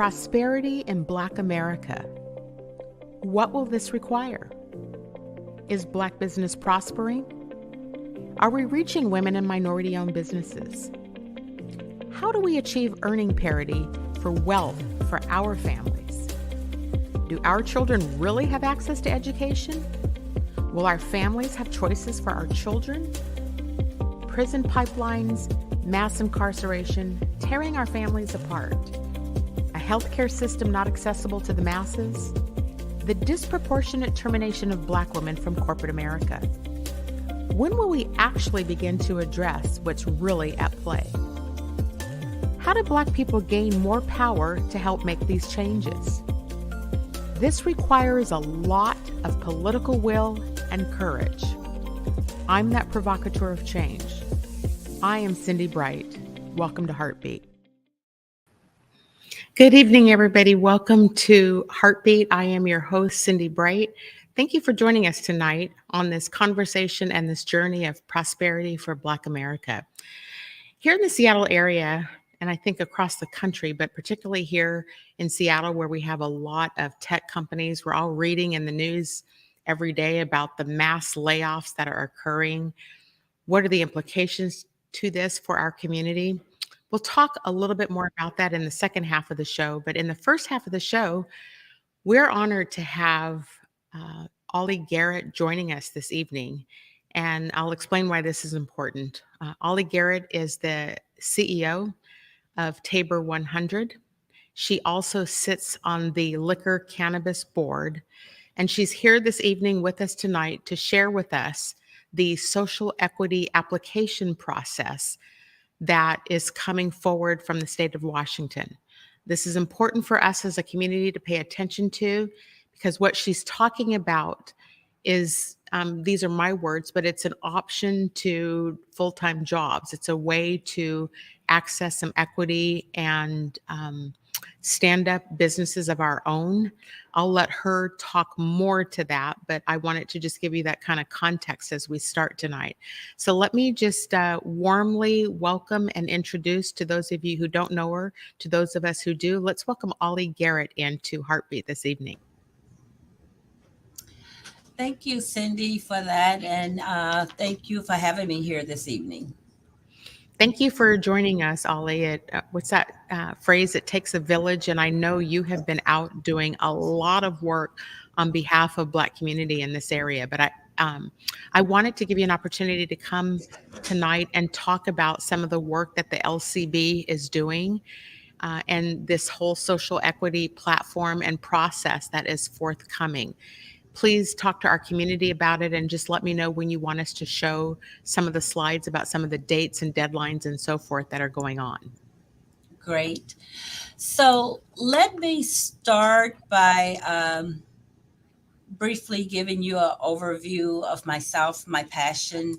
Prosperity in Black America. What will this require? Is Black business prospering? Are we reaching women and minority-owned businesses? How do we achieve earning parity for wealth for our families? Do our children really have access to education? Will our families have choices for our children? Prison pipelines, mass incarceration, tearing our families apart. A healthcare system not accessible to the masses. The disproportionate termination of Black women from corporate America. When will we actually begin to address what's really at play? How do Black people gain more power to help make these changes? This requires a lot of political will and courage. I'm that provocateur of change. I am Cindi Bright. Welcome to Heartbeat. Good evening, everybody. Welcome to Heartbeat. I am your host, Cindi Bright. Thank you for joining us tonight on this conversation and this journey of prosperity for Black America. Here in the Seattle area, and I think across the country, but particularly here in Seattle, where we have a lot of tech companies, we're all reading in the news every day about the mass layoffs that are occurring. What are the implications to this for our community? We'll talk a little bit more about that in the second half of the show, but in the first half of the show, we're honored to have Ollie Garrett joining us this evening, and I'll explain why this is important. Ollie Garrett is the CEO of Tabor 100. She also sits on the Liquor Cannabis Board, and she's here this evening with us tonight to share with us the social equity application process that is coming forward from the state of Washington. This is important for us as a community to pay attention to, because what she's talking about is, these are my words, but it's an option to full-time jobs. It's a way to access some equity and stand up businesses of our own. I'll let her talk more to that, but I wanted to just give you that kind of context as we start tonight. So let me just warmly welcome and introduce, to those of you who don't know her, to those of us who do, let's welcome Ollie Garrett into Heartbeat this evening. Thank you, Cindi, for that, and thank you for having me here this evening. Thank you for joining us, Ollie. What's that phrase? It takes a village, and I know you have been out doing a lot of work on behalf of Black community in this area. But I wanted to give you an opportunity to come tonight and talk about some of the work that the LCB is doing and this whole social equity platform and process that is forthcoming. Please talk to our community about it and just let me know when you want us to show some of the slides about some of the dates and deadlines and so forth that are going on. Great. So let me start by briefly giving you an overview of myself, my passion.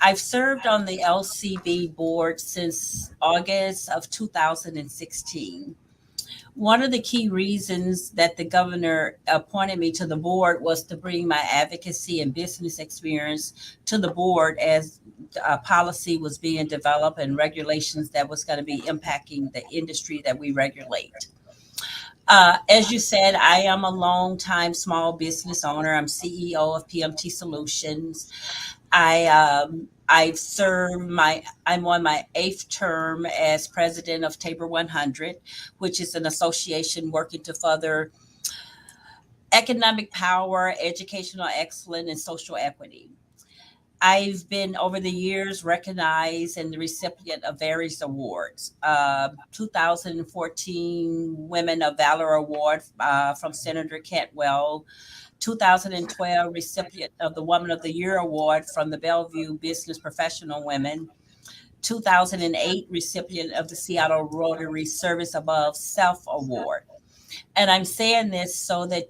I've served on the LCB board since August of 2016. One of the key reasons that the governor appointed me to the board was to bring my advocacy and business experience to the board as policy was being developed and regulations that was going to be impacting the industry that we regulate. As you said, I am a longtime small business owner. I'm CEO of PMT Solutions. I've served I'm on my 8th term as president of Tabor 100, which is an association working to further economic power, educational excellence, and social equity. I've been over the years recognized and the recipient of various awards. 2014 Women of Valor Award from Senator Cantwell. 2012 recipient of the Woman of the Year Award from the Bellevue Business Professional Women. 2008 recipient of the Seattle Rotary Service Above Self Award. And I'm saying this so that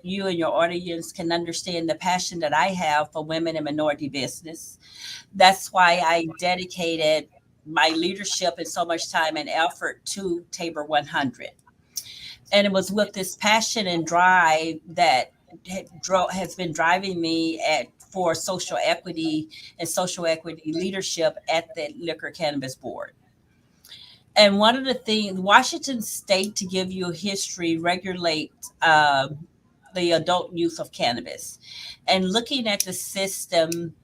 you and your audience can understand the passion that I have for women in minority business. That's why I dedicated my leadership and so much time and effort to Tabor 100. And it was with this passion and drive that has been driving me for social equity and social equity leadership at the Liquor Cannabis Board. And one of the things, Washington State, to give you a history, regulate the adult use of cannabis. And looking at the system,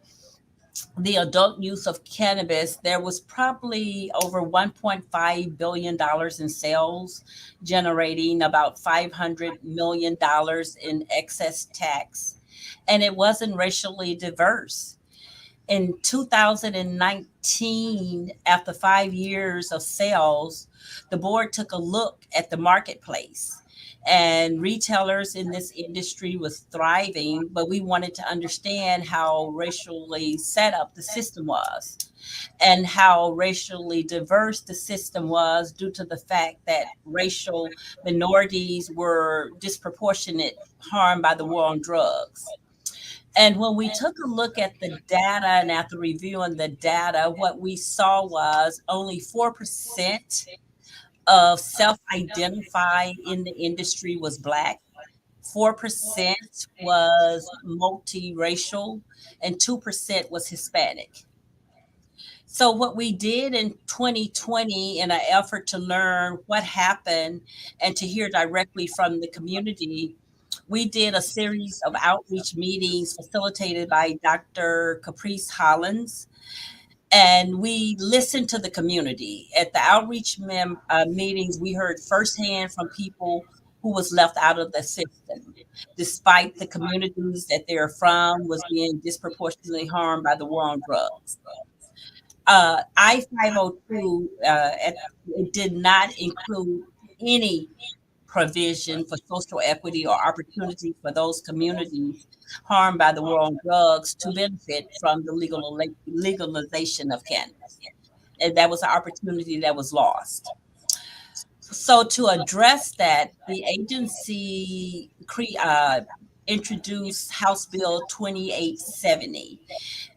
the adult use of cannabis, there was probably over $1.5 billion in sales, generating about $500 million in excess tax. And it wasn't racially diverse. In 2019, after 5 years of sales, the board took a look at the marketplace, and retailers in this industry was thriving, but we wanted to understand how racially set up the system was and how racially diverse the system was, due to the fact that racial minorities were disproportionate harmed by the war on drugs. And when we took a look at the data, and after reviewing the data, what we saw was only 4% of self identified in the industry was Black, 4% was multiracial, and 2% was Hispanic. So, what we did in 2020, in an effort to learn what happened and to hear directly from the community, we did a series of outreach meetings facilitated by Dr. Caprice Hollins, and we listened to the community. At the outreach meetings, we heard firsthand from people who was left out of the system, despite the communities that they're from was being disproportionately harmed by the war on drugs. I-502, it did not include any provision for social equity or opportunity for those communities harmed by the war on drugs to benefit from the legalization of cannabis. And that was an opportunity that was lost. So, to address that, the agency introduced House Bill 2870.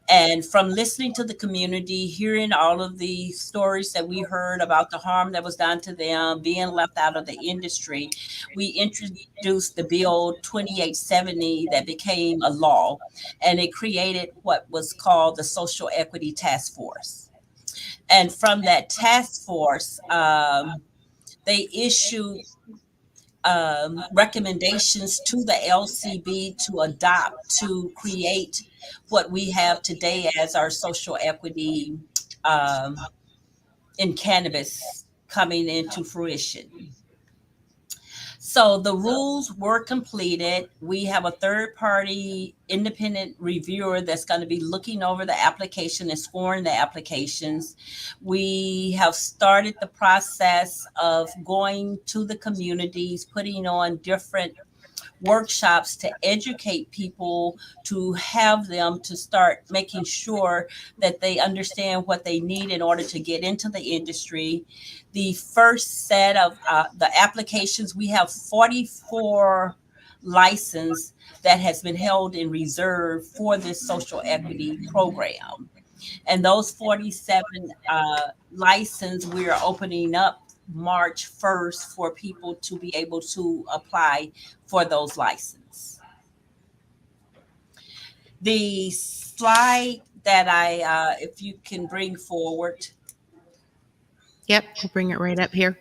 And from listening to the community, hearing all of the stories that we heard about the harm that was done to them, being left out of the industry, we introduced the Bill 2870 that became a law, and it created what was called the Social Equity Task Force. And from that task force, they issued recommendations to the LCB to adopt, to create what we have today as our social equity um, in cannabis coming into fruition. So the rules were completed. We have a third party independent reviewer that's going to be looking over the application and scoring the applications. We have started the process of going to the communities, putting on different workshops to educate people, to have them to start making sure that they understand what they need in order to get into the industry. The first set of the applications, we have 44 license that has been held in reserve for this social equity program. And those 47 license, we are opening up March 1st for people to be able to apply for those licenses. The slide that if you can bring forward. Yep, we'll bring it right up here.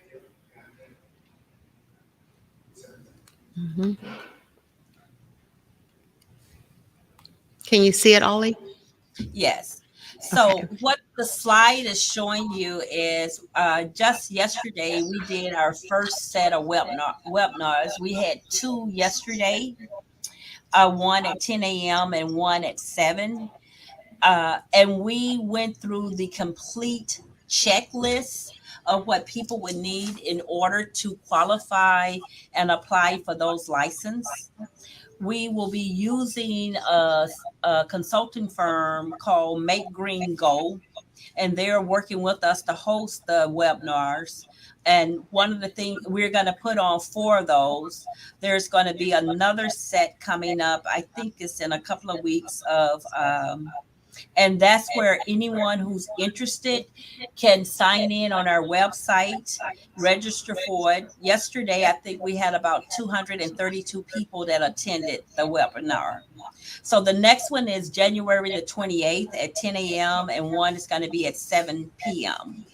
Mhm. Can you see it, Ollie? Yes. So Okay. what the slide is showing you is just yesterday we did our first set of webinars. We had two yesterday, one at 10 a.m. and one at 7. And we went through the complete checklist of what people would need in order to qualify and apply for those licenses. We will be using a consulting firm called Make Green Go, and they're working with us to host the webinars. And one of the things we're going to put on 4 of those, there's going to be another set coming up. I think it's in a couple of weeks of and that's where anyone who's interested can sign in on our website, register for it. Yesterday, I think we had about 232 people that attended the webinar. So the next one is January the 28th at 10 a.m. and one is going to be at 7 p.m.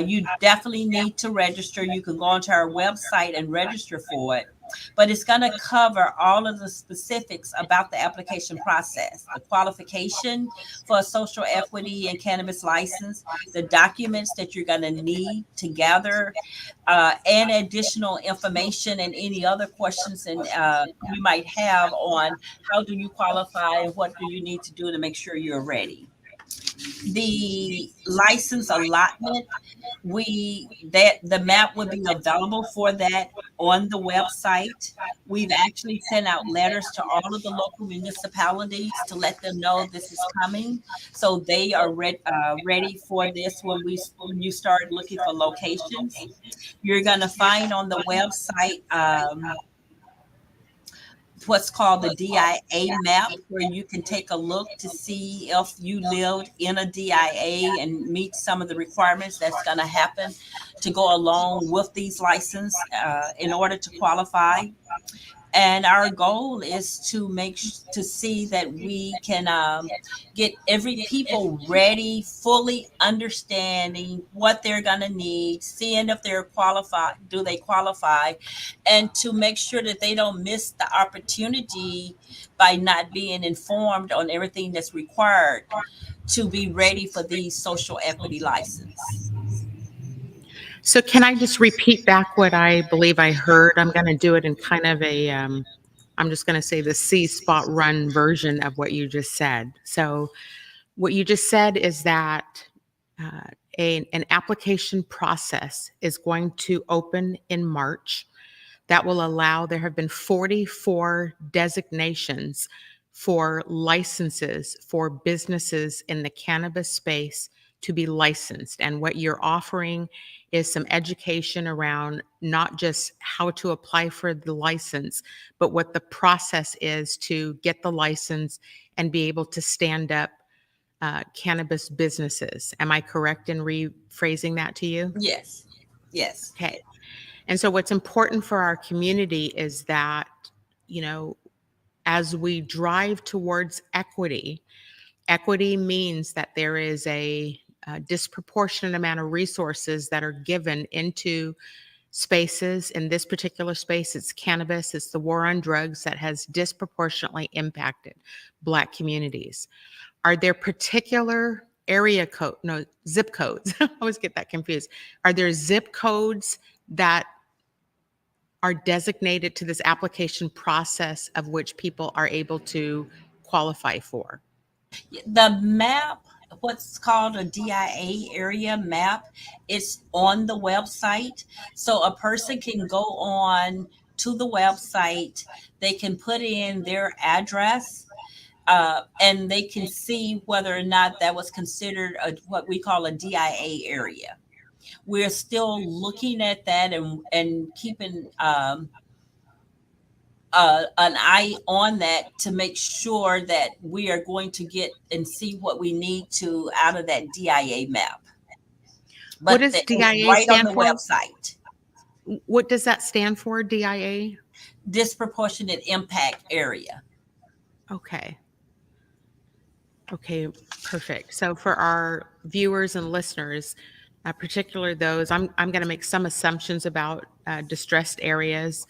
You definitely need to register. You can go onto our website and register for it. But it's going to cover all of the specifics about the application process, the qualification for a social equity and cannabis license, the documents that you're going to need to gather, and additional information and any other questions and you might have on how do you qualify and what do you need to do to make sure you're ready. The license allotment, we that the map would be available for that on the website. We've actually sent out letters to all of the local municipalities to let them know this is coming, so they are ready for this when you start looking for locations. You're going to find on the website what's called the DIA map, where you can take a look to see if you lived in a DIA and meet some of the requirements that's going to happen to go along with these licenses in order to qualify. And our goal is to to see that we can get every people ready, fully understanding what they're going to need, seeing if they're qualified, do they qualify, and to make sure that they don't miss the opportunity by not being informed on everything that's required to be ready for these social equity license. So can I just repeat back what I believe I heard? I'm going to do it in kind of I'm just going to say the C spot run version of what you just said. So what you just said is that uh, an application process is going to open in March that will allow, there have been 44 designations for licenses for businesses in the cannabis space to be licensed. And what you're offering is some education around not just how to apply for the license, but what the process is to get the license and be able to stand up cannabis businesses. Am I correct in rephrasing that to you? Yes. Yes. Okay. And so, what's important for our community is that, you know, as we drive towards equity, equity means that there is a disproportionate amount of resources that are given into spaces. In this particular space, it's cannabis, it's the war on drugs that has disproportionately impacted Black communities. Are there particular zip codes? I always get that confused. Are there zip codes that are designated to this application process of which people are able to qualify for? The map, what's called a DIA area map, is on the website. So a person can go on to the website, they can put in their address, and they can see whether or not that was considered what we call a DIA area. We're still looking at that and keeping an eye on that to make sure that we are going to get and see what we need to out of that DIA map. What But does it's DIA right on stand the for? website. What does that stand for, DIA? Disproportionate impact area. Okay. Okay, perfect. So for our viewers and listeners, particularly those, I'm going to make some assumptions about distressed areas.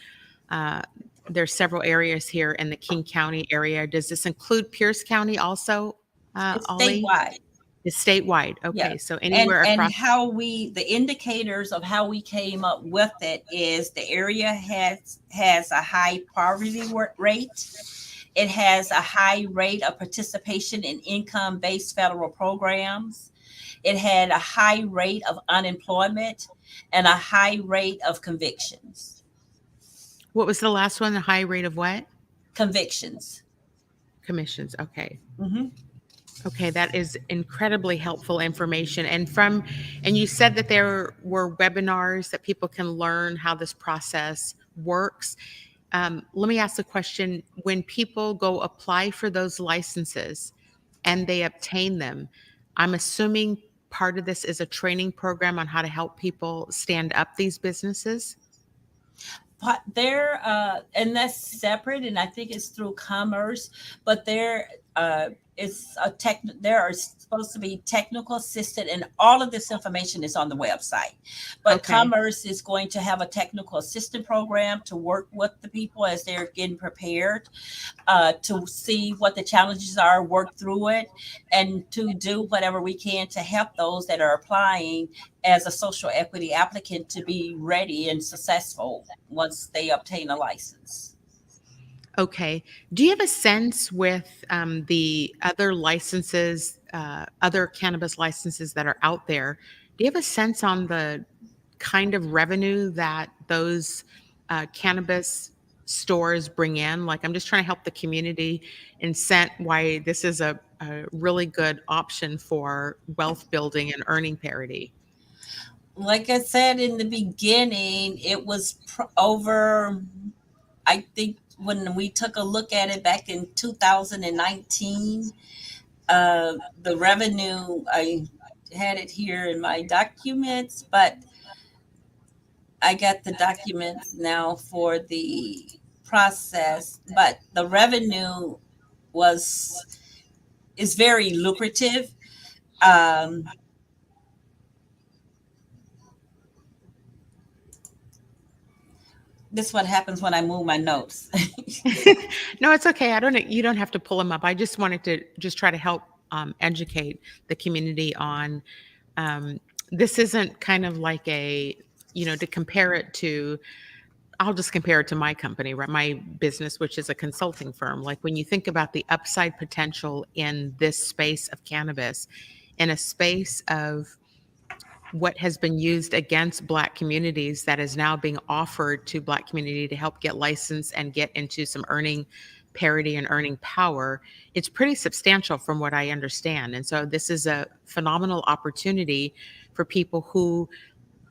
Uh, there's several areas here in the King County area. Does this include Pierce County also, It's Ollie? statewide. It's statewide. Yeah. Okay, so And anywhere across. how we the indicators of how we came up with it is the area has a high poverty rate. It has a high rate of participation in income-based federal programs. It had a high rate of unemployment and a high rate of convictions. What was the last one? The high rate of what? Convictions. Commissions. Okay. Hmm. Okay, that is incredibly helpful information. And you said that there were webinars that people can learn how this process works. Let me ask the question, when people go apply for those licenses and they obtain them, I'm assuming part of this is a training program on how to help people stand up these businesses? But and that's separate, and I think it's through commerce, but they're it's a tech. There are supposed to be technical assistant, and all of this information is on the website. But Okay. Commerce is going to have a technical assistant program to work with the people as they're getting prepared, to see what the challenges are, work through it, and to do whatever we can to help those that are applying as a social equity applicant to be ready and successful once they obtain a license. Okay. Do you have a sense with the other licenses, other cannabis licenses that are out there? Do you have a sense on the kind of revenue that those cannabis stores bring in? Like, I'm just trying to help the community incent why this is a really good option for wealth building and earning parity. Like I said in the beginning, it was over, I think when we took a look at it back in 2019, the revenue, I had it here in my documents, but I got the documents now for the process, but the revenue was is very lucrative. Um, this is what happens when I move my notes. No, it's okay. I don't. You don't have to pull them up. I just wanted to just try to help educate the community on. Um, this isn't kind of like to compare it to. I'll just compare it to my company, right? My business, which is a consulting firm. Like when you think about the upside potential in this space of cannabis, in a space of what has been used against Black communities that is now being offered to Black community to help get licensed and get into some earning parity and earning power, it's pretty substantial from what I understand. And so this is a phenomenal opportunity for people who,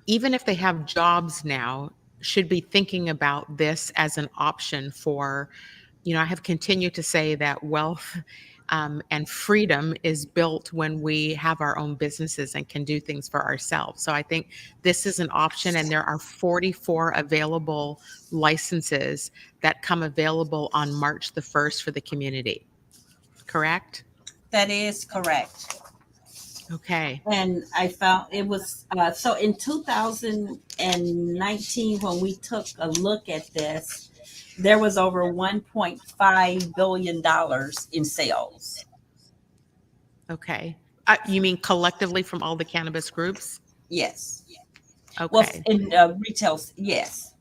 even if they have jobs now, should be thinking about this as an option for, I have continued to say that wealth and freedom is built when we have our own businesses and can do things for ourselves. So I think this is an option, and there are 44 available licenses that come available on March the 1st for the community. Correct? That is correct. Okay. And I found it was so in 2019 when we took a look at this, there was over $1.5 billion in sales. Okay. You mean collectively from all the cannabis groups? Yes. Well, Okay. in retail, yes.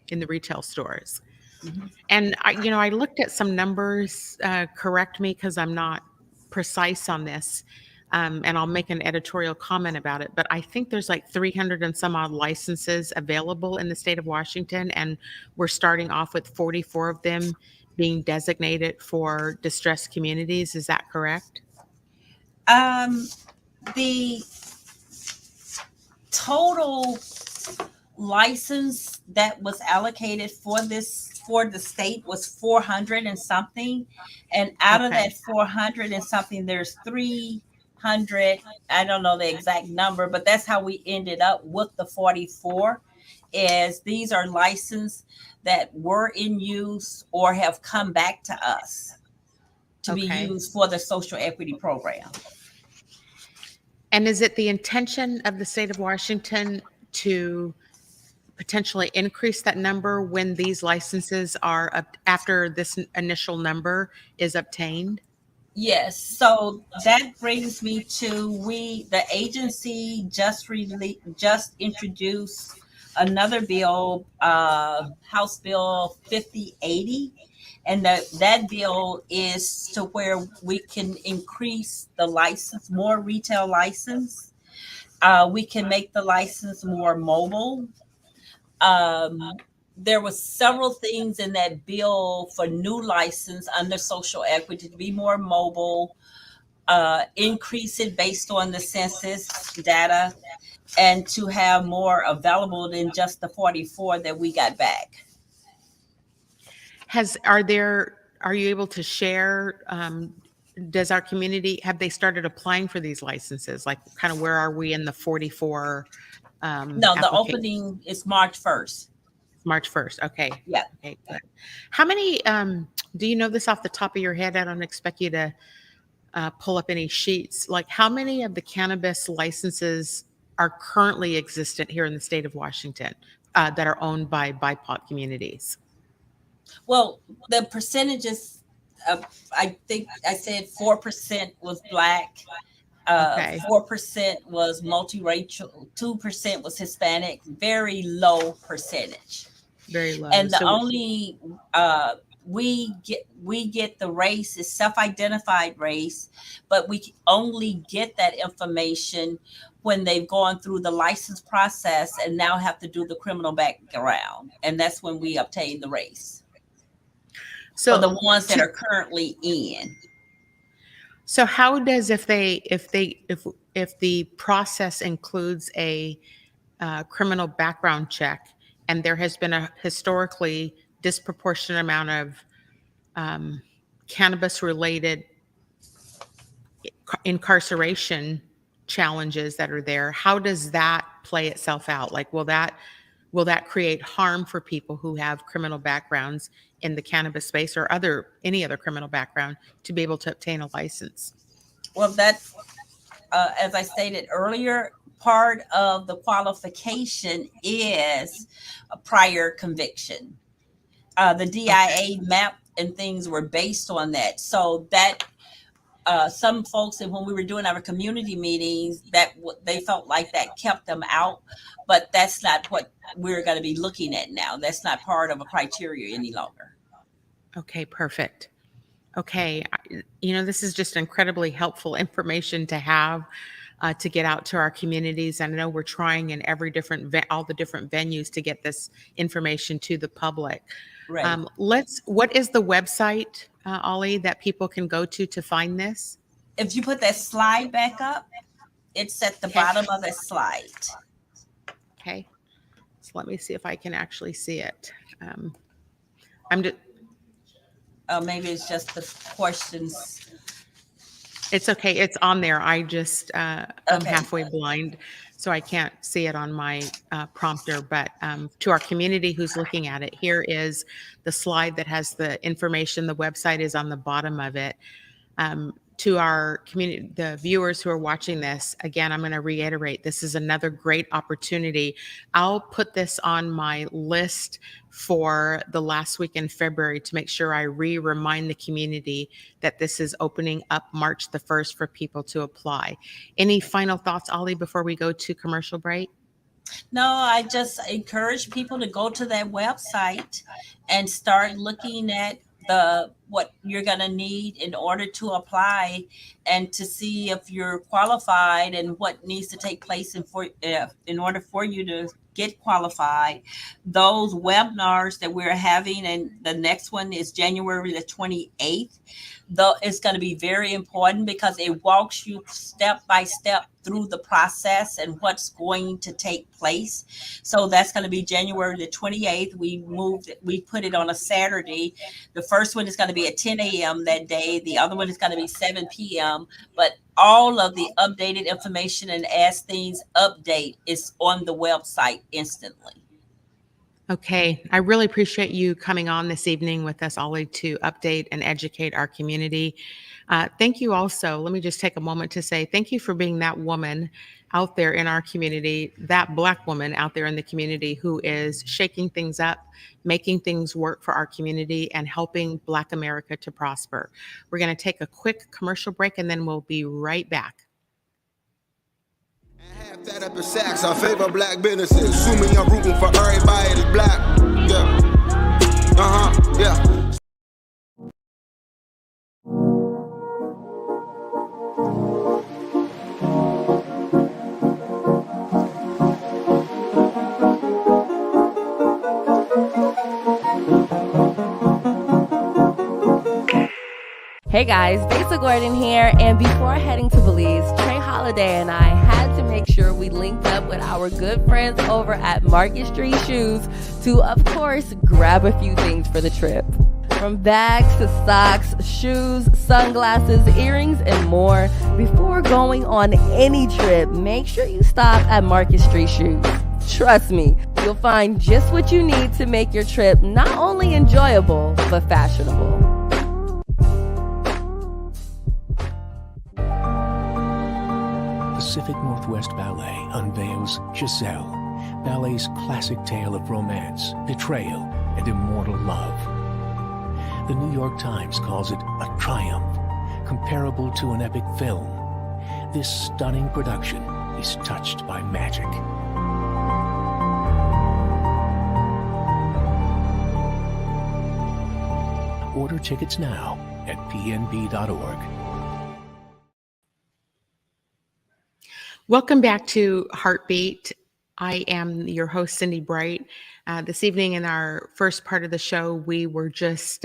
In the retail stores. Mhm. And I looked at some numbers. Correct me because I'm not precise on this, and I'll make an editorial comment about it. But I think there's like 300 and some odd licenses available in the state of Washington, and we're starting off with 44 of them being designated for distressed communities. Is that correct? Um, the total license that was allocated for the state was 400 and something, and out of Okay. that 400 and something there's 300. I don't know the exact number, but that's how we ended up with the 44. Is these are licenses that were in use or have come back to us to be Okay. used for the social equity program. And is it the intention of the state of Washington to potentially increase that number when these licenses are up after this initial number is obtained? Yes, so that brings me to the agency just introduced another bill, House Bill 5080, and that bill is to where we can increase the license, more retail license. We can make the license more mobile. um, there was several things in that bill for new license under social equity to be more mobile, increase it based on the census data, and to have more available than just the 44 that we got back. Are you able to share, does our community, have they started applying for these licenses? Like kind of where are we in the 44 No, the application? opening is March 1st. March 1st. Okay. Yeah. Okay, good. How many, do you know this off the top of your head? I don't expect you to pull up any sheets. Like, how many of the cannabis licenses are currently existent here in the state of Washington that are owned by BIPOC communities? Well, the percentages, I think I said 4% was Black, Okay, 4% was multiracial, 2% was Hispanic, very low percentage. very low. And the So, only we get the race is self-identified race, but we only get that information when they've gone through the license process and now have to do the criminal background, and that's when we obtain the race for the ones that are currently in. So how does, if the process includes a criminal background check, and there has been a historically disproportionate amount of cannabis related incarceration challenges that are there, how does that play itself out? Like, will that create harm for people who have criminal backgrounds in the cannabis space or any other criminal background to be able to obtain a license? Well, that's as I stated earlier, part of the qualification is a prior conviction. The DIA map and things were based on that. So that some folks, and when we were doing our community meetings, that they felt like that kept them out, but that's not what we're going to be looking at now. That's not part of a criteria any longer. Okay, perfect. Okay, this is just incredibly helpful information to have to get out to our communities. And I know we're trying in all the different venues to get this information to the public. Right. What is the website, Ollie, that people can go to find this? If you put that slide back up, it's at the bottom of the slide. Okay, so let me see if I can actually see it. Maybe it's just the questions. It's okay. It's on there. I'm halfway blind, so I can't see it on my prompter. But to our community who's looking at it, here is the slide that has the information. The website is on the bottom of it. To our community, the viewers who are watching this, again, I'm going to reiterate, this is another great opportunity. I'll put this on my list for the last week in February to make sure I remind the community that this is opening up March the 1st for people to apply. Any final thoughts, Ollie, before we go to commercial break? No, I just encourage people to go to that website and start looking at what you're going to need in order to apply, and to see if you're qualified and what needs to take place in order for you to get qualified. Those webinars that we're having, and the next one is January the 28th, though it's going to be very important because it walks you step by step through the process and what's going to take place. So that's going to be January the 28th. We put it on a Saturday. The first one is going to be at 10 a.m. that day. The other one is going to be 7 p.m. But all of the updated information and as things update is on the website instantly. Okay, I really appreciate you coming on this evening with us, Ollie, to update and educate our community. Thank you also. Let me just take a moment to say thank you for being that woman out there in our community, that Black woman out there in the community who is shaking things up, making things work for our community, and helping Black America to prosper. We're going to take a quick commercial break, and then we'll be right back. Half that up in sacks, I favor Black businesses. Assuming I'm rooting for everybody that's Black. Yeah. Yeah. Hey guys, Besa Gordon here, and before heading to Belize, Trey Holiday and I had to make sure we linked up with our good friends over at Market Street Shoes to, of course, grab a few things for the trip. From bags to socks, shoes, sunglasses, earrings, and more. Before going on any trip, make sure you stop at Market Street Shoes. Trust me, you'll find just what you need to make your trip not only enjoyable, but fashionable. Pacific Northwest Ballet unveils Giselle, ballet's classic tale of romance, betrayal, and immortal love. The New York Times calls it a triumph, comparable to an epic film. This stunning production is touched by magic. Order tickets now at pnb.org. Welcome back to Heartbeat. I am your host, Cindi Bright. This evening in our first part of the show, we were just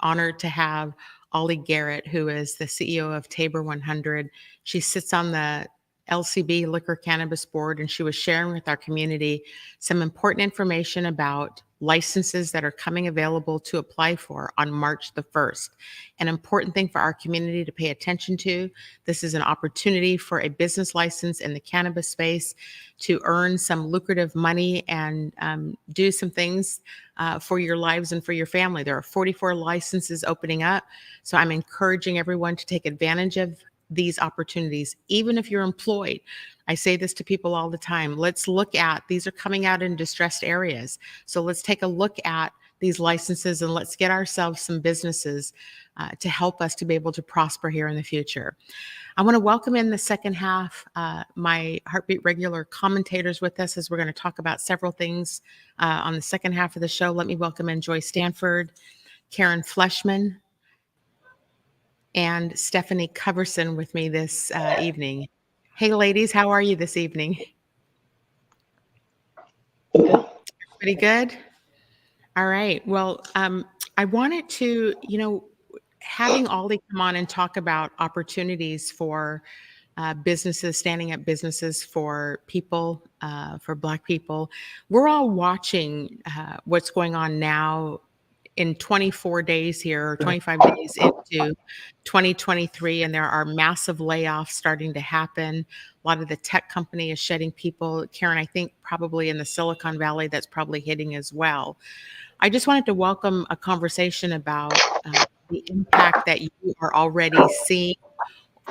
honored to have Ollie Garrett, who is the CEO of Tabor 100. She sits on the LCB Liquor Cannabis Board, and she was sharing with our community some important information about licenses that are coming available to apply for on March the 1st. An important thing for our community to pay attention to. This is an opportunity for a business license in the cannabis space to earn some lucrative money and do some things for your lives and for your family. There are 44 licenses opening up, so I'm encouraging everyone to take advantage of these opportunities, even if you're employed. I say this to people all the time. Let's look at, these are coming out in distressed areas. So let's take a look at these licenses and let's get ourselves some businesses to help us to be able to prosper here in the future. I want to welcome in the second half my Heartbeat regular commentators with us as we're going to talk about several things on the second half of the show. Let me welcome in Joy Stanford, Karen Fleshman, and Stefani Coverson with me this evening. Hey, ladies, how are you this evening? Pretty good? All right. Well, I wanted to, having Ollie come on and talk about opportunities for businesses, standing up businesses for people, for Black people. We're all watching what's going on now in 24 days here, or 25 days into 2023, and there are massive layoffs starting to happen. A lot of the tech company is shedding people. Karen, I think probably in the Silicon Valley, that's probably hitting as well. I just wanted to welcome a conversation about the impact that you are already seeing,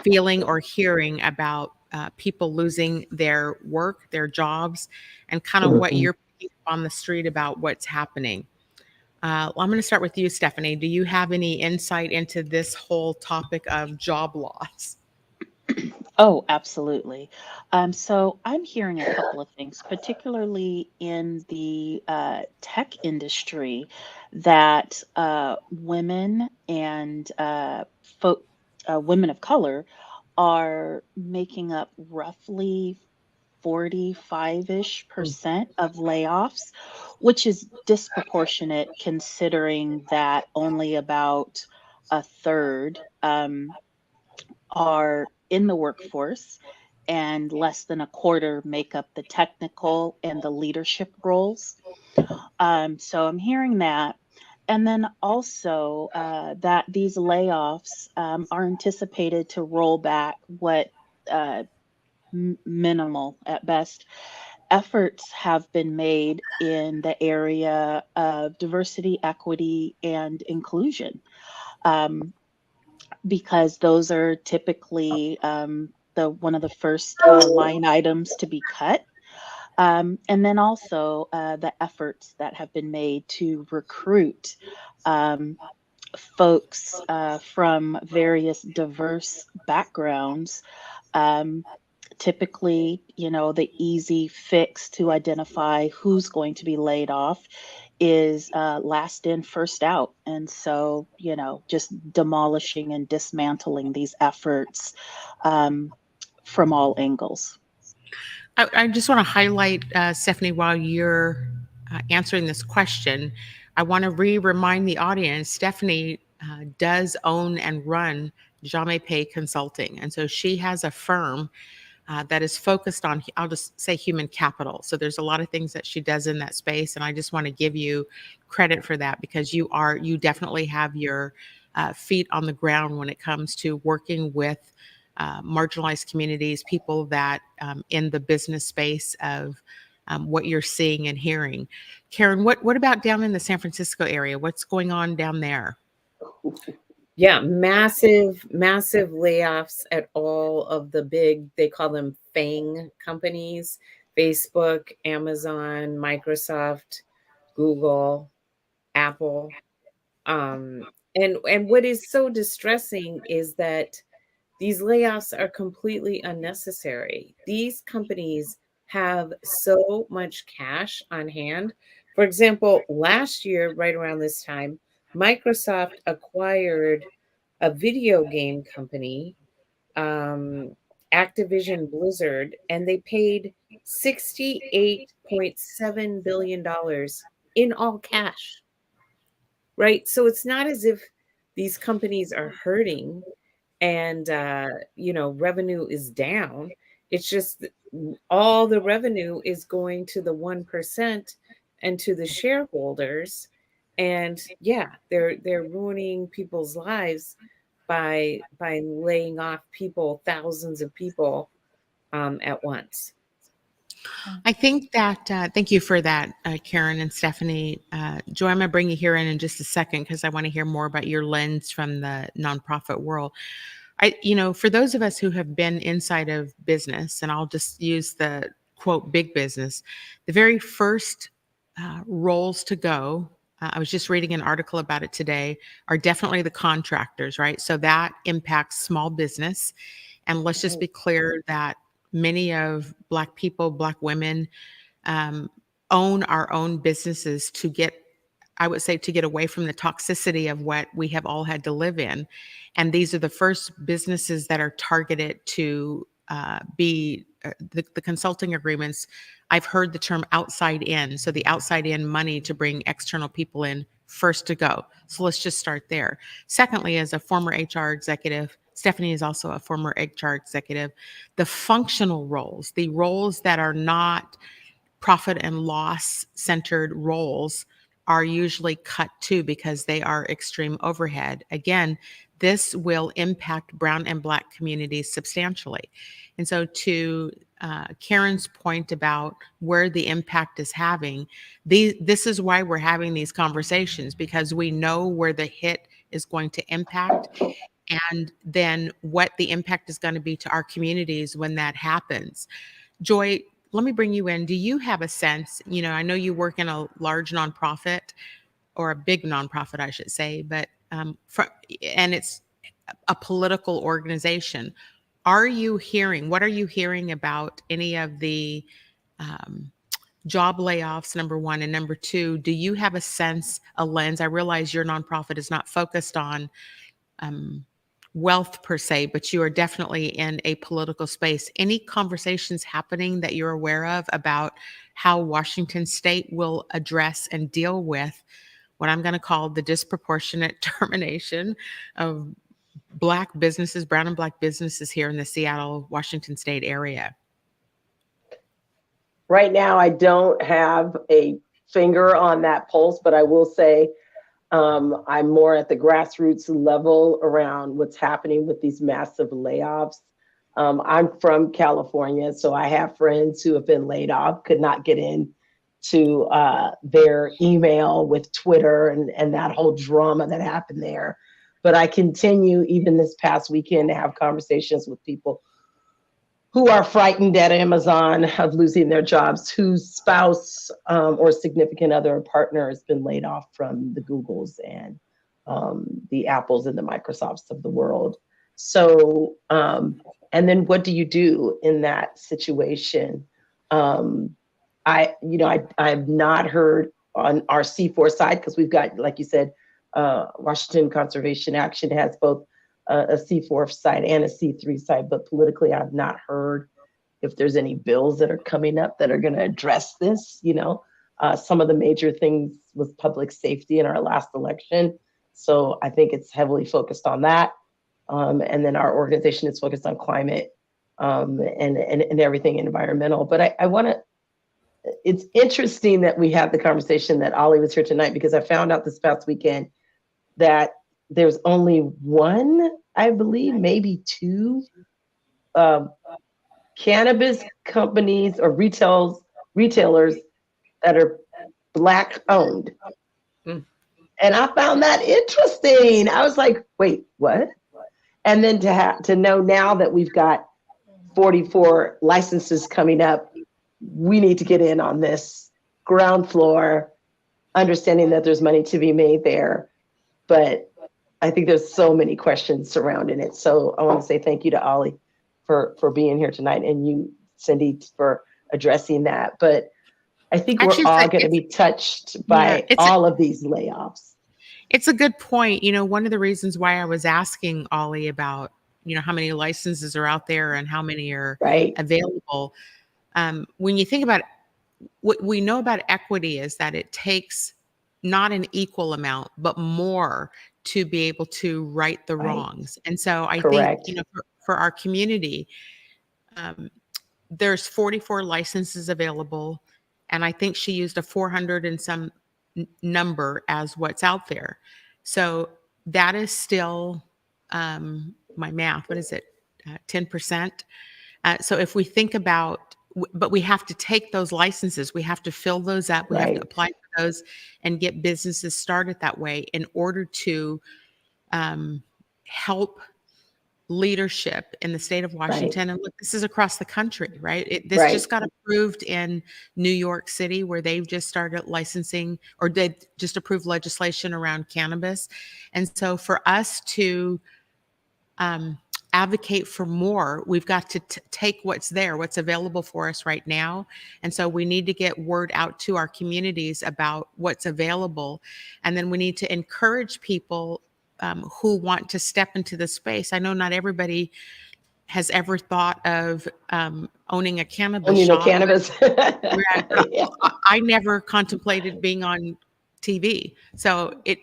feeling, or hearing about people losing their work, their jobs, and kind of what you're picking up on the street about what's happening. I'm going to start with you, Stefani. Do you have any insight into this whole topic of job loss? Oh, absolutely. So I'm hearing a couple of things, particularly in the tech industry, that women and women of color are making up roughly 45-ish% of layoffs, which is disproportionate considering that only about a third are in the workforce and less than a quarter make up the technical and the leadership roles. So I'm hearing that. And then also that these layoffs are anticipated to roll back what minimal at best efforts have been made in the area of diversity, equity, and inclusion, because those are typically one of the first line items to be cut. And then also the efforts that have been made to recruit folks from various diverse backgrounds. Typically, the easy fix to identify who's going to be laid off is last in, first out. And so, just demolishing and dismantling these efforts from all angles. I just want to highlight, Stephanie, while you're answering this question, I want to remind the audience, Stephanie does own and run Jamais Pay Consulting. And so she has a firm that is focused on, I'll just say, human capital. So there's a lot of things that she does in that space. And I just want to give you credit for that, because you definitely have your feet on the ground when it comes to working with marginalized communities, people that in the business space of what you're seeing and hearing. Karen, what about down in the San Francisco area? What's going on down there? Yeah, massive, massive layoffs at all of the big, they call them FANG companies, Facebook, Amazon, Microsoft, Google, Apple. And what is so distressing is that these layoffs are completely unnecessary. These companies have so much cash on hand. For example, last year, right around this time, Microsoft acquired a video game company, um, Activision Blizzard, and they paid $68.7 billion in all cash, right? So it's not as if these companies are hurting and revenue is down. It's just all the revenue is going to the 1% and to the shareholders. And yeah, they're ruining people's lives by laying off people, thousands of people at once. I think that, thank you for that, Karen and Stephanie. Joy, I'm going to bring you here in just a second because I want to hear more about your lens from the nonprofit world. For those of us who have been inside of business, and I'll just use the quote, big business, the very first roles to go, I was just reading an article about it today, are definitely the contractors, right? So that impacts small business. And let's just be clear that many of Black people, Black women, um, own our own businesses to get, I would say, to get away from the toxicity of what we have all had to live in. And these are the first businesses that are targeted to be the consulting agreements. I've heard the term outside in. So the outside in money to bring external people in first to go. So let's just start there. Secondly, as a former HR executive, Stephanie is also a former HR executive, the functional roles, the roles that are not profit and loss centered roles are usually cut too because they are extreme overhead. Again, this will impact Brown and Black communities substantially. And so to Karen's point about where the impact is having, this is why we're having these conversations, because we know where the hit is going to impact and then what the impact is going to be to our communities when that happens. Joy, let me bring you in. Do you have a sense, I know you work in a large nonprofit, or a big nonprofit, I should say, but and it's a political organization. What are you hearing about any of the job layoffs, number one, and number two, do you have a sense, a lens? I realize your nonprofit is not focused on wealth per se, but you are definitely in a political space. Any conversations happening that you're aware of about how Washington State will address and deal with what I'm going to call the disproportionate termination of Black businesses, Brown and Black businesses here in the Seattle, Washington State area? Right now, I don't have a finger on that pulse, but I will say I'm more at the grassroots level around what's happening with these massive layoffs. I'm from California, so I have friends who have been laid off, could not get in to their email with Twitter and that whole drama that happened there. But I continue, even this past weekend, to have conversations with people who are frightened at Amazon of losing their jobs, whose spouse or significant other or partner has been laid off from the Googles and the Apples and the Microsofts of the world. So, and then what do you do in that situation? I've not heard on our C4 side, because we've got, like you said, Washington Conservation Action has both a C4 side and a C3 side, but politically I've not heard if there's any bills that are coming up that are going to address this. Some of the major things was public safety in our last election. So I think it's heavily focused on that. And then our organization is focused on climate and everything environmental. But I want to, it's interesting that we have the conversation that Ollie was here tonight, because I found out this past weekend that there's only one, I believe, maybe two cannabis companies or retailers that are Black owned. And I found that interesting. I was like, wait, what? And then to know now that we've got 44 licenses coming up, we need to get in on this ground floor, understanding that there's money to be made there. But I think there's so many questions surrounding it. So I want to say thank you to Ollie for being here tonight, and you, Cindi, for addressing that. But I think we're all going to be touched by all of these layoffs. It's a good point. One of the reasons why I was asking Ollie about, how many licenses are out there and how many are available. When you think about what we know about equity is that it takes not an equal amount, but more to be able to right the wrongs. And so I think, for our community, there's 44 licenses available. And I think she used a 400 and some number as what's out there. So that is still, my math, what is it? 10%. So if we think about, but we have to take those licenses, we have to fill those up, we have to apply for those and get businesses started that way in order to help leadership in the state of Washington. And look, this is across the country, right? This just got approved in New York City, where they've just started licensing, or they just approved legislation around cannabis. And so for us to advocate for more, we've got to take what's there, what's available for us right now. And so we need to get word out to our communities about what's available. And then we need to encourage people who want to step into the space. I know not everybody has ever thought of owning a cannabis shop. I never contemplated being on TV. So it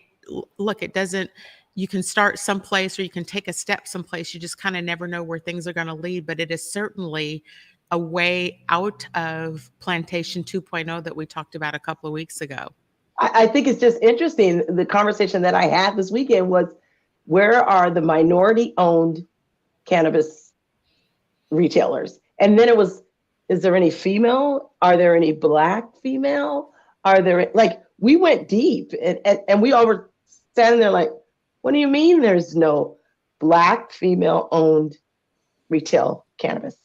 doesn't, you can start someplace or you can take a step someplace. You just kind of never know where things are going to lead, but it is certainly a way out of Plantation 2.0 that we talked about a couple of weeks ago. I think it's just interesting. The conversation that I had this weekend was, where are the minority-owned cannabis retailers? And then it was, is there any female? Are there any Black female? Are there, we went deep, and we all were standing there like, what do you mean there's no Black female-owned retail cannabis?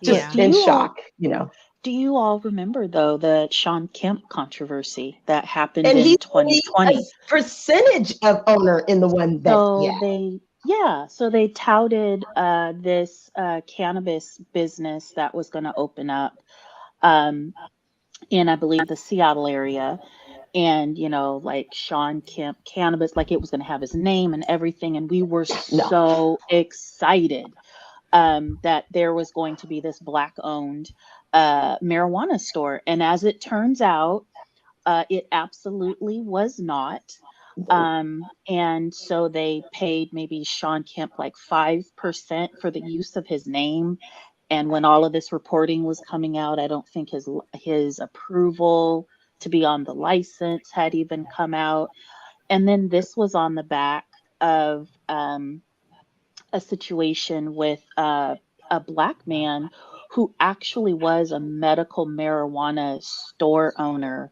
Just in shock, Do you all remember, though, the Sean Kemp controversy that happened in 2020? A percentage of owner in the one that, so they touted this cannabis business that was going to open up in, I believe, the Seattle area. And, Sean Kemp Cannabis, it was going to have his name and everything. And we were so excited that there was going to be this Black-owned marijuana store. And as it turns out, it absolutely was not. And so they paid maybe Sean Kemp 5% for the use of his name. And when all of this reporting was coming out, I don't think his approval to be on the license had even come out. And then this was on the back of a situation with a Black man who actually was a medical marijuana store owner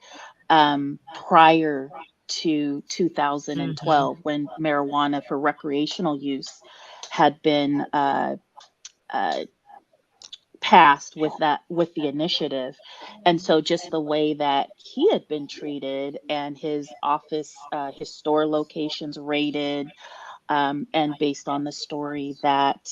prior to 2012, when marijuana for recreational use had been passed with the initiative. And so just the way that he had been treated, and his office, his store locations raided, and based on the story that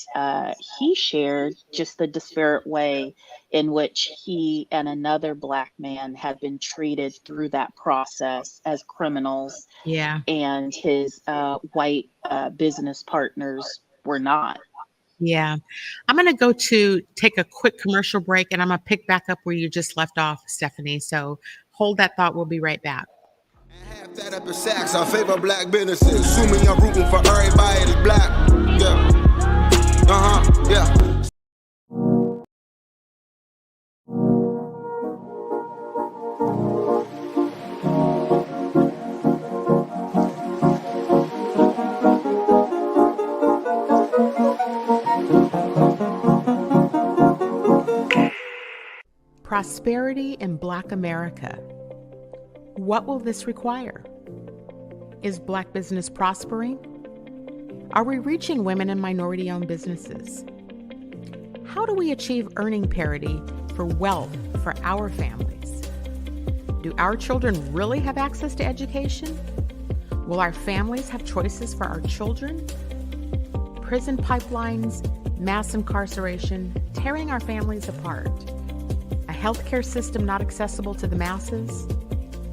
he shared, just the disparate way in which he and another Black man had been treated through that process as criminals. And his white business partners were not. I'm going to go to take a quick commercial break, and I'm going to pick back up where you just left off, Stephanie. So hold that thought. We'll be right back. Half that up in Saks, I favor Black businesses. Assuming I'm rooting for everybody that's Black. Prosperity in Black America. What will this require? Is Black business prospering? Are we reaching women and minority-owned businesses? How do we achieve earning parity for wealth for our families? Do our children really have access to education? Will our families have choices for our children? Prison pipelines, mass incarceration, tearing our families apart. A healthcare system not accessible to the masses.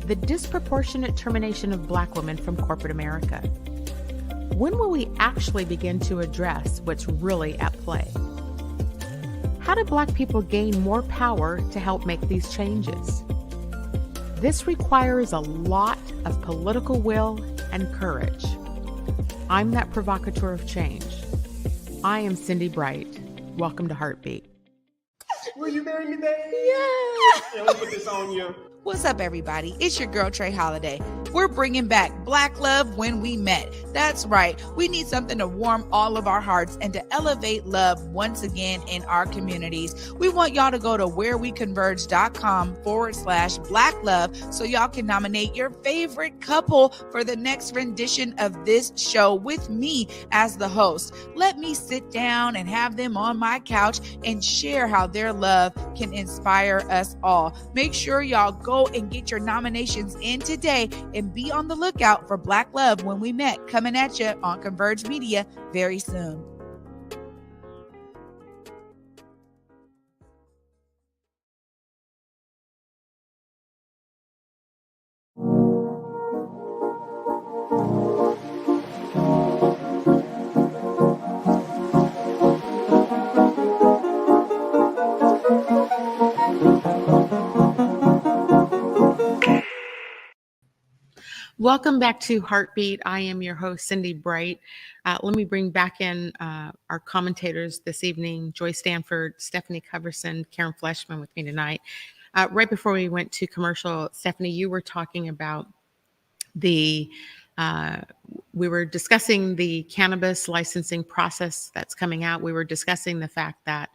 The disproportionate termination of Black women from corporate America. When will we actually begin to address what's really at play? How do Black people gain more power to help make these changes? This requires a lot of political will and courage. I'm that provocateur of change. I am Cindi Bright. Welcome to Heartbeat. Will you marry me, baby? Yeah. Let me put this on you. What's up, everybody? It's your girl, Trey Holiday. We're bringing back Black Love When We Met. That's right. We need something to warm all of our hearts and to elevate love once again in our communities. We want y'all to go to whereweconverge.com/Black Love so y'all can nominate your favorite couple for the next rendition of this show with me as the host. Let me sit down and have them on my couch and share how their love can inspire us all. Make sure y'all go and get your nominations in today and be on the lookout for Black Love When We Met coming at you on Converge Media very soon. Welcome back to Heartbeat. I am your host, Cindi Bright. Let me bring back in our commentators this evening, Joy Stanford, Stefani Coverson, Karen Fleshman with me tonight. Right before we went to commercial, Stefani, you were talking about we were discussing the cannabis licensing process that's coming out. We were discussing the fact that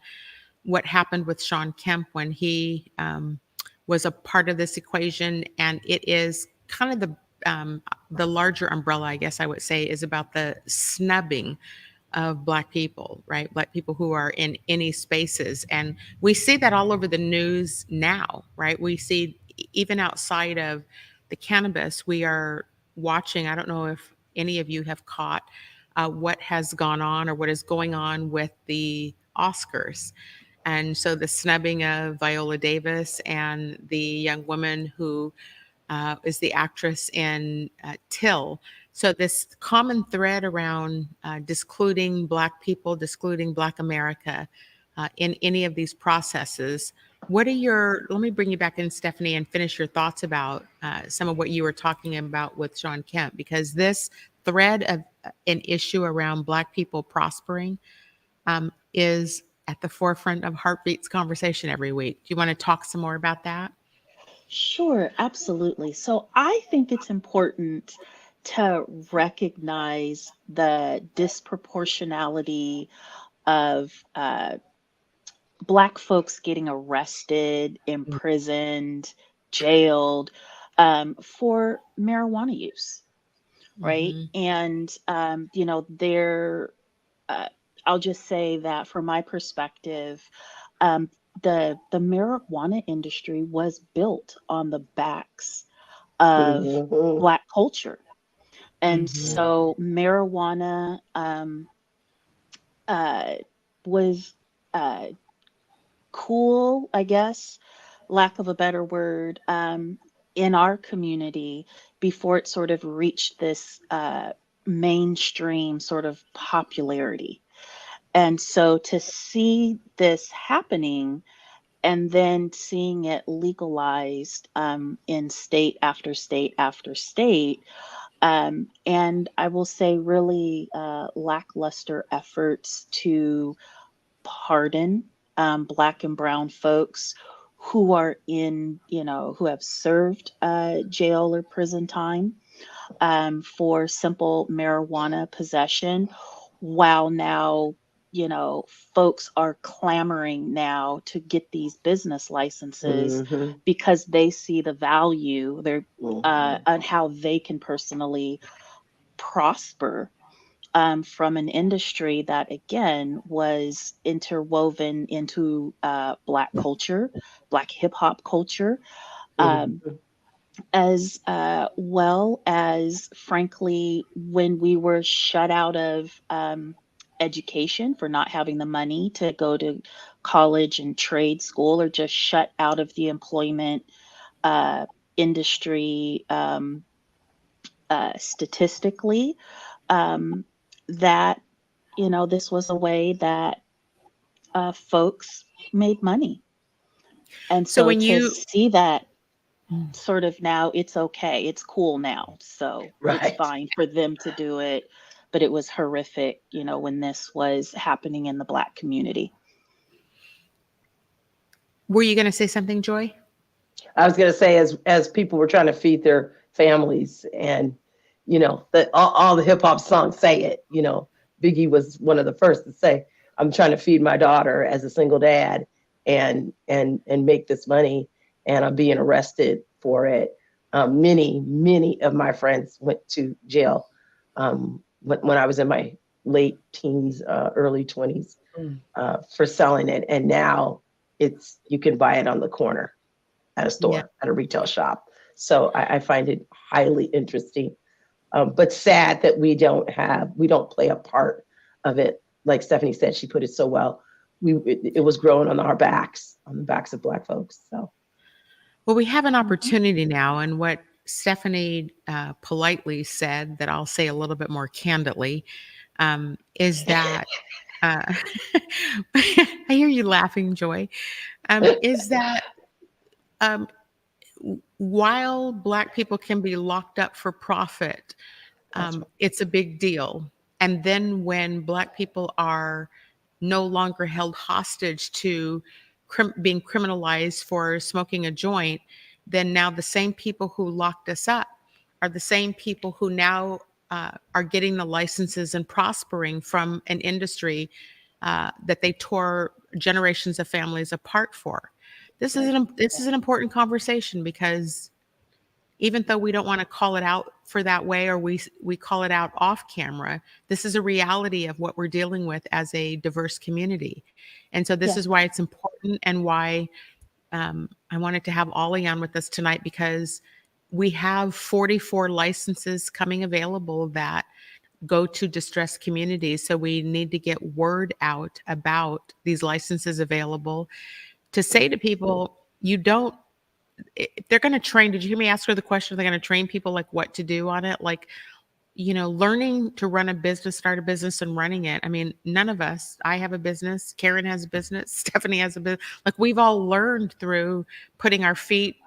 what happened with Sean Kemp when he was a part of this equation, and it is kind of the larger umbrella, I guess I would say, is about the snubbing of Black people, right? Black people who are in any spaces. And we see that all over the news now, right? We see even outside of the cannabis, we are watching, I don't know if any of you have caught what has gone on or what is going on with the Oscars. And so the snubbing of Viola Davis and the young woman who is the actress in Till. So this common thread around discluding Black people, discluding Black America in any of these processes. Let me bring you back in, Stefani, and finish your thoughts about some of what you were talking about with Sean Kemp, because this thread of an issue around Black people prospering is at the forefront of Heartbeat's conversation every week. Do you want to talk some more about that? Sure, absolutely. So I think it's important to recognize the disproportionality of Black folks getting arrested, imprisoned, jailed for marijuana use, right? And, I'll just say that from my perspective, the marijuana industry was built on the backs of Black culture. And so marijuana was cool, I guess, lack of a better word, in our community before it sort of reached this mainstream sort of popularity. And so to see this happening and then seeing it legalized in state after state after state, and I will say really lackluster efforts to pardon Black and brown folks who are who have served jail or prison time for simple marijuana possession, while now folks are clamoring now to get these business licenses because they see the value on how they can personally prosper from an industry that, again, was interwoven into Black culture, Black hip hop culture, as well as, frankly, when we were shut out of education for not having the money to go to college and trade school, or just shut out of the employment industry statistically, that, this was a way that folks made money. And So so when to you see that sort of now, it's okay, it's cool now. So it's Right. fine for them to do it. But it was horrific, when this was happening in the Black community. were you going to say something, Joy? I was going to say, as people were trying to feed their families, and all the hip hop songs say it. Biggie was one of the first to say, "I'm trying to feed my daughter as a single dad, and make this money, and I'm being arrested for it." Many of my friends went to jail when I was in my late teens, early 20s, for selling it, and now you can buy it on the corner at a store, Yeah. at a retail shop. So I find it highly interesting, but sad that we don't play a part of it. Like Stephanie said, she put it so well. It was growing on the backs of Black folks. So, Well, we have an opportunity now, and what Stephanie politely said, that I'll say a little bit more candidly, is that I hear you laughing, Joy. Is that while Black people can be locked up for profit, it's a big deal. And then when Black people are no longer held hostage to being criminalized for smoking a joint, then now the same people who locked us up are the same people who now are getting the licenses and prospering from an industry that they tore generations of families apart for. This is an important conversation, because even though we don't want to call it out for that way, or we call it out off camera, this is a reality of what we're dealing with as a diverse community. And so this is why it's important, and why I wanted to have Ollie on with us tonight, because we have 44 licenses coming available that go to distressed communities. So we need to get word out about these licenses available, to say to people, they're going to train. Did you hear me ask her the question? They're going to train people like what to do on it. Like, learning to run a business, start a business and running it. I mean, none of us, I have a business, Karen has a business, Stephanie has a business. Like, we've all learned through putting our feet,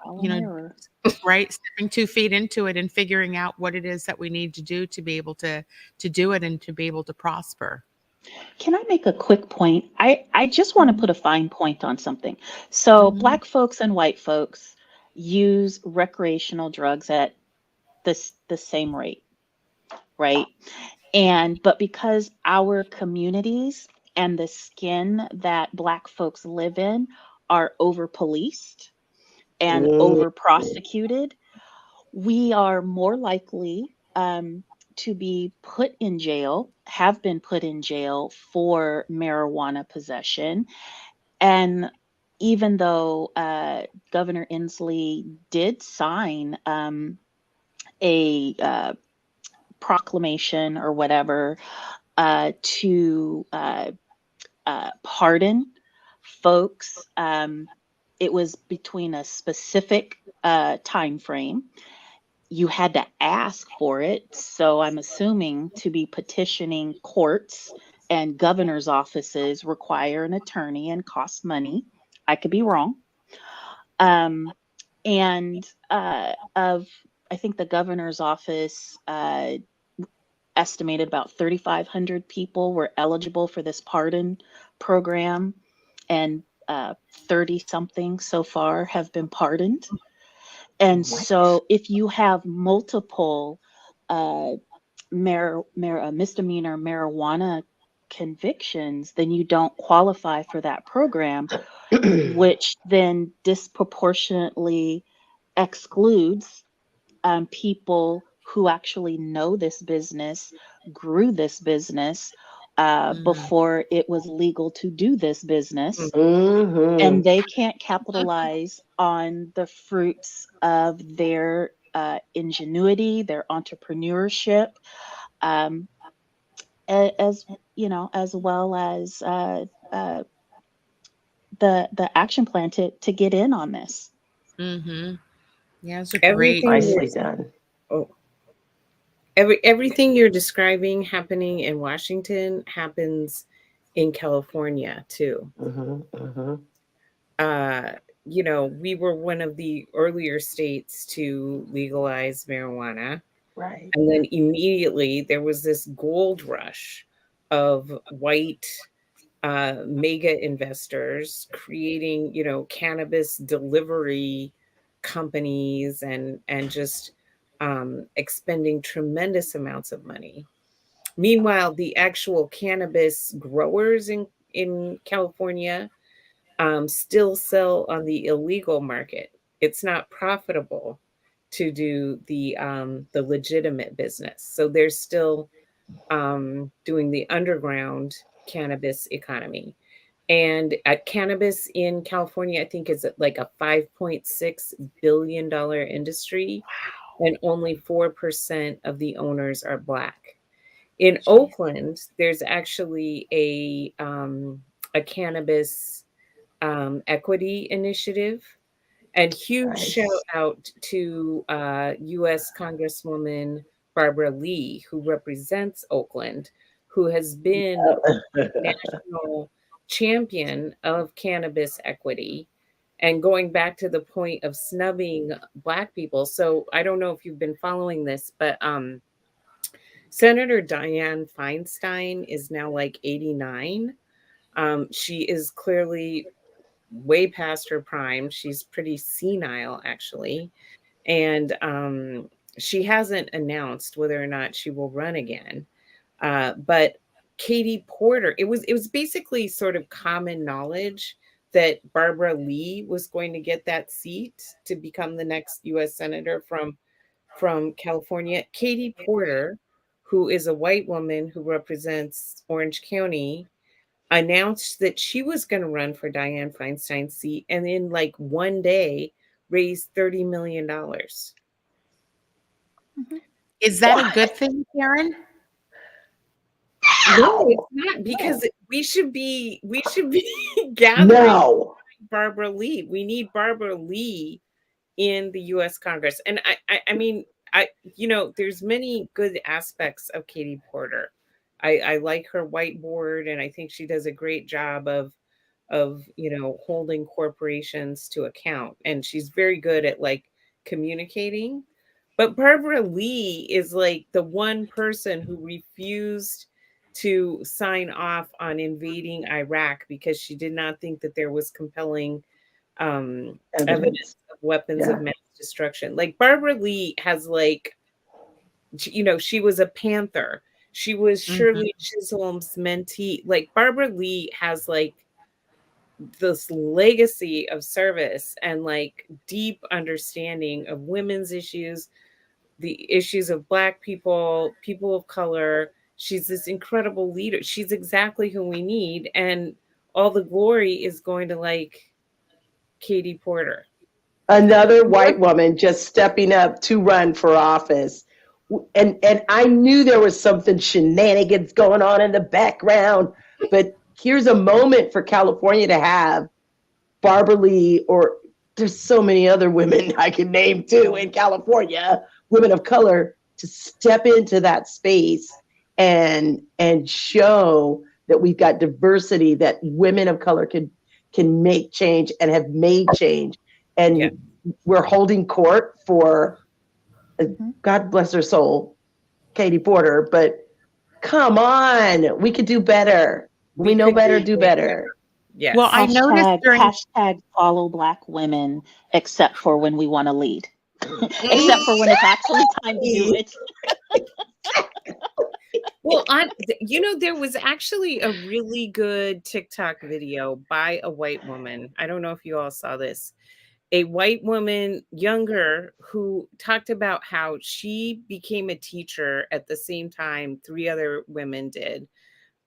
right, stepping 2 feet into it and figuring out what it is that we need to do to be able to do it and to be able to prosper. Can I make a quick point? I just want to put a fine point on something. So Black folks and white folks use recreational drugs at the same rate, right? But because our communities and the skin that Black folks live in are over policed and over prosecuted, we are more likely to be put in jail, have been put in jail for marijuana possession. And even though Governor Inslee did sign a proclamation or whatever to pardon folks, it was between a specific time frame. You had to ask for it. So I'm assuming to be petitioning courts and governor's offices require an attorney and cost money. I could be wrong. I think the governor's office estimated about 3,500 people were eligible for this pardon program, and 30 something so far have been pardoned. And so if you have multiple misdemeanor marijuana convictions, then you don't qualify for that program, which then disproportionately excludes people who actually know this business, grew this business before it was legal to do this business. And they can't capitalize on the fruits of their ingenuity, their entrepreneurship, as you know, as well as the action plan to get in on this. Mm-hmm. Yeah, it's a great. Everything Nicely done. everything you're describing happening in Washington happens in California too. You know, we were one of the earlier states to legalize marijuana. Right. And then immediately there was this gold rush of white mega investors creating, you know, cannabis delivery companies and just expending tremendous amounts of money. Meanwhile, the actual cannabis growers in California still sell on the illegal market. It's not profitable to do the legitimate business. So they're still doing the underground cannabis economy. And cannabis in California, I think, is like a $5.6 billion industry, and only 4% of the owners are Black. In Oakland, there's actually a cannabis equity initiative. And huge shout out to U.S. Congresswoman Barbara Lee, who represents Oakland, who has been national champion of cannabis equity. And going back to the point of snubbing Black people. So I don't know if you've been following this, but Senator Dianne Feinstein is now like 89. She is clearly way past her prime. She's pretty senile, actually. And she hasn't announced whether or not she will run again. But Katie Porter, it was basically sort of common knowledge that Barbara Lee was going to get that seat to become the next U.S. Senator from California. Katie Porter, who is a white woman who represents Orange County, announced that she was going to run for Dianne Feinstein's seat, and in like one day raised $30 million. Is that a good thing, Karen? No, it's not, because we should be gathering Barbara Lee. We need Barbara Lee in the U.S. Congress. And I mean, you know, there's many good aspects of Katie Porter. I like her whiteboard, and I think she does a great job of you know, holding corporations to account. And she's very good at like communicating. But Barbara Lee is like the one person who refused to sign off on invading Iraq because she did not think that there was compelling evidence of weapons of mass destruction. Like Barbara Lee has like, you know, she was a Panther. She was Shirley Chisholm's mentee. Like Barbara Lee has like this legacy of service and like deep understanding of women's issues, the issues of Black people, people of color. She's this incredible leader. She's exactly who we need. And all the glory is going to like Katie Porter. Another white woman just stepping up to run for office. And I knew there was something shenanigans going on in the background, but here's a moment for California to have Barbara Lee, or there's so many other women I can name too in California, women of color, to step into that space and show that we've got diversity, that women of color can make change and have made change. And we're holding court for, God bless her soul, Katie Porter, but come on, we could do better. We know better, do better. Yeah. Well, I noticed during hashtag follow Black women, except for when we want to lead, except for when it's actually time to do it. Well, you know, there was actually a really good TikTok video by a white woman. I don't know if you all saw this. a white woman, younger, who talked about how she became a teacher at the same time 3 other women did,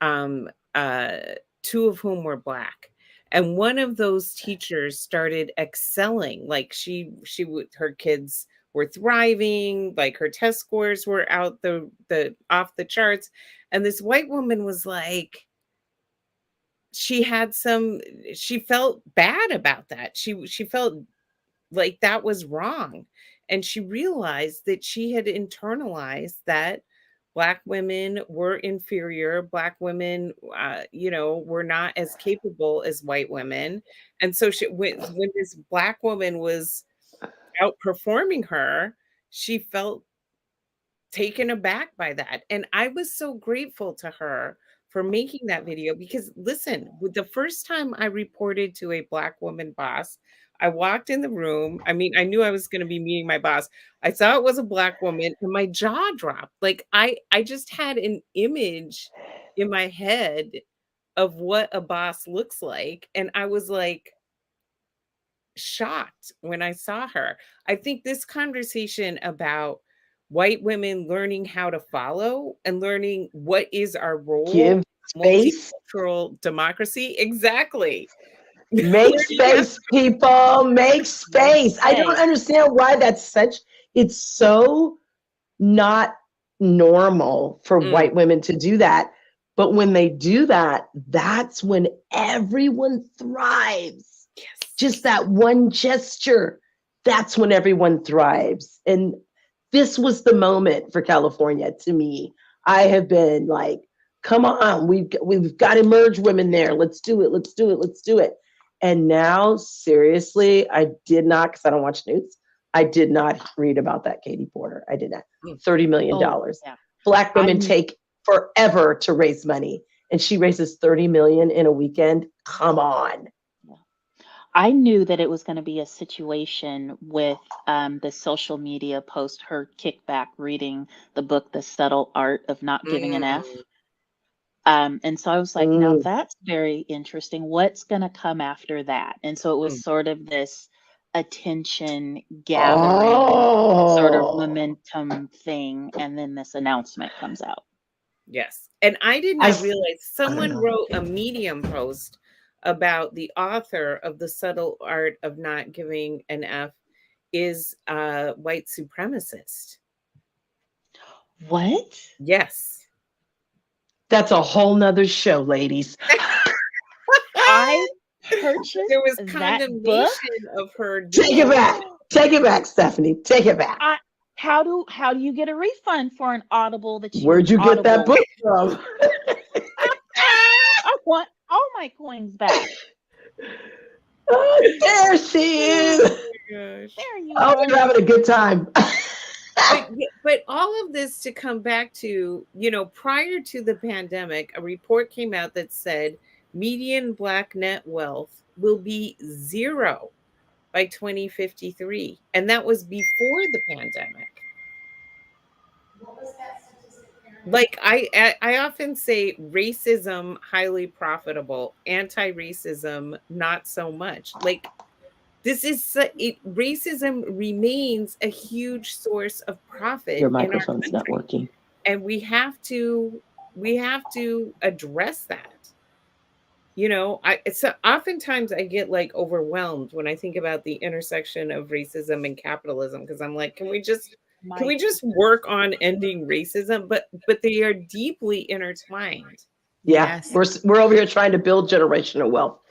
um, 2 of whom were Black. And one of those teachers started excelling. Like she would, her kids were thriving, like her test scores were out the off the charts. And this white woman was like, she felt bad about that. She felt like that was wrong. And she realized that she had internalized that Black women were inferior. Black women, were not as capable as white women. And so when this Black woman was outperforming her, she felt taken aback by that. And I was so grateful to her for making that video, because listen, the first time I reported to a Black woman boss, I walked in the room. I mean, I knew I was going to be meeting my boss. I saw it was a Black woman and my jaw dropped. Like I just had an image in my head of what a boss looks like. And I was like shocked when I saw her. I think this conversation about white women learning how to follow and learning what is our role, Give space. multicultural democracy. Exactly. Make space, people. Make space. I don't understand why it's so not normal for white women to do that. But when they do that, that's when everyone thrives. Yes. Just that one gesture, that's when everyone thrives. And this was the moment for California to me. I have been like, come on, we've got to merge women there. Let's do it. Let's do it. Let's do it. And now, seriously, I did not, because I don't watch news. I did not read about that Katie Porter. I did not. $30 million. Yeah. Black women take forever to raise money, and she raises $30 million in a weekend. Come on. I knew that it was going to be a situation with the social media post, her kickback reading the book, The Subtle Art of Not Giving an F. And so I was like, now that's very interesting. What's going to come after that? And so it was sort of this attention gathering sort of momentum thing. And then this announcement comes out. Yes. And I did not realize someone wrote a Medium post about the author of The Subtle Art of Not Giving an F is a white supremacist. What? Yes. That's a whole nother show, ladies. I purchased there was that condemnation book of her. Take it back. Take it back, Stephanie. Take it back. How do you get a refund for an Audible that you? Where'd you get that book from? I want all my coins back. Oh, there she is. Oh my gosh. There you Oh, go. you're having a good time. But all of this to come back to, prior to the pandemic, a report came out that said median Black net wealth will be 0 by 2053. And that was before the pandemic. What was that statistic? Like I often say, racism highly profitable, anti-racism not so much. Like racism remains a huge source of profit. Your microphone's not working, and we have to address that. Oftentimes I get like overwhelmed when I think about the intersection of racism and capitalism, because I'm like, can we just work on ending racism? But they are deeply intertwined. Yeah, yes. We're over here trying to build generational wealth.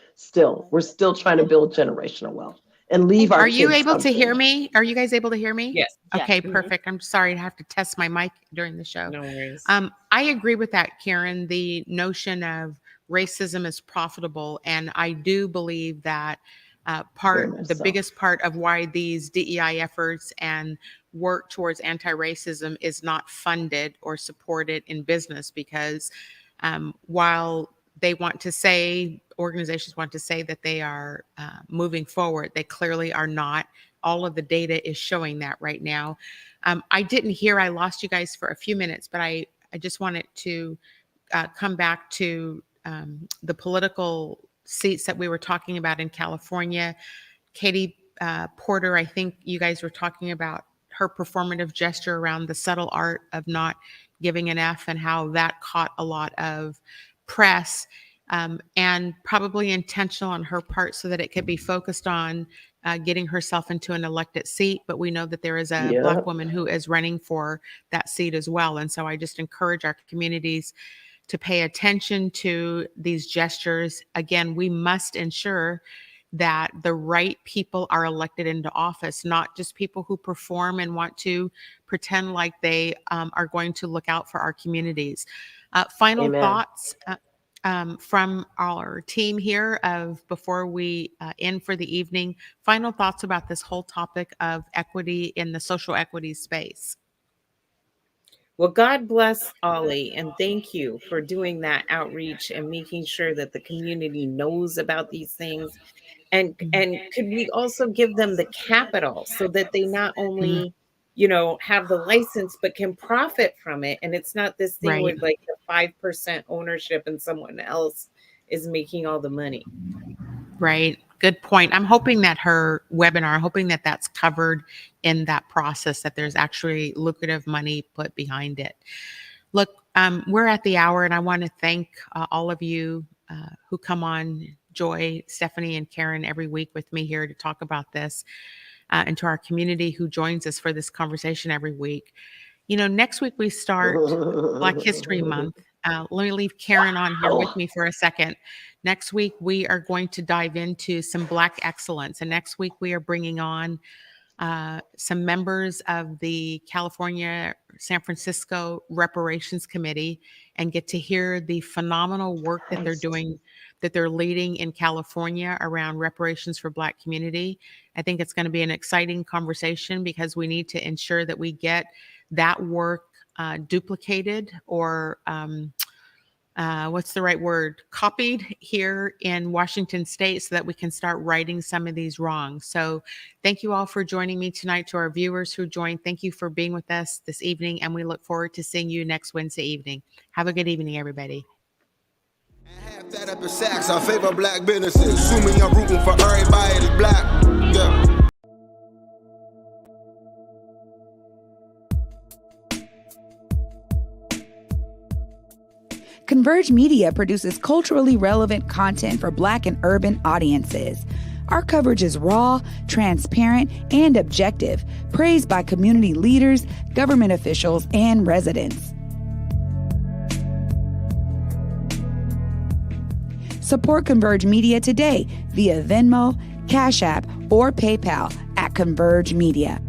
We're still trying to build generational wealth and leave our. Are you able to hear me? Are you guys able to hear me? Yes. Okay, perfect. I'm sorry to have to test my mic during the show. No worries. I agree with that, Karen. The notion of racism is profitable, and I do believe that biggest part of why these DEI efforts and work towards anti-racism is not funded or supported in business, because while organizations want to say that they are moving forward, they clearly are not. All of the data is showing that right now. I lost you guys for a few minutes, but I just wanted to come back to the political seats that we were talking about in California. Katie Porter, I think you guys were talking about her performative gesture around the subtle art of not giving an F and how that caught a lot of press, and probably intentional on her part so that it could be focused on getting herself into an elected seat. But we know that there is a Black woman who is running for that seat as well. And so I just encourage our communities to pay attention to these gestures. Again, we must ensure that the right people are elected into office, not just people who perform and want to pretend like they are going to look out for our communities. Final thoughts from our team here of before we end for the evening. Final thoughts about this whole topic of equity in the social equity space. Well, God bless Ollie, and thank you for doing that outreach and making sure that the community knows about these things. And could we also give them the capital so that they not only, have the license, but can profit from it? And it's not this thing with like the 5% ownership and someone else is making all the money. Right. Good point. I'm hoping that her webinar, hoping that that's covered in that process, that there's actually lucrative money put behind it. Look, we're at the hour, and I want to thank all of you who come on, Joy, Stephanie, and Karen, every week with me here to talk about this, and to our community who joins us for this conversation every week. Next week we start Black History Month. Let me leave Karen on here with me for a second. Next week, we are going to dive into some Black excellence. And next week, we are bringing on some members of the California, San Francisco Reparations Committee and get to hear the phenomenal work that they're doing, that they're leading in California around reparations for Black community. I think it's going to be an exciting conversation because we need to ensure that we get that work duplicated or what's the right word? Copied here in Washington State so that we can start righting some of these wrongs. So thank you all for joining me tonight. To our viewers who joined, thank you for being with us this evening, and we look forward to seeing you next Wednesday evening. Have a good evening, everybody. Half that up in Saks, I favor Black businesses. Assuming I'm rooting for everybody that's Black. Yeah. Converge Media produces culturally relevant content for Black and urban audiences. Our coverage is raw, transparent, and objective, praised by community leaders, government officials, and residents. Support Converge Media today via Venmo, Cash App, or PayPal at Converge Media.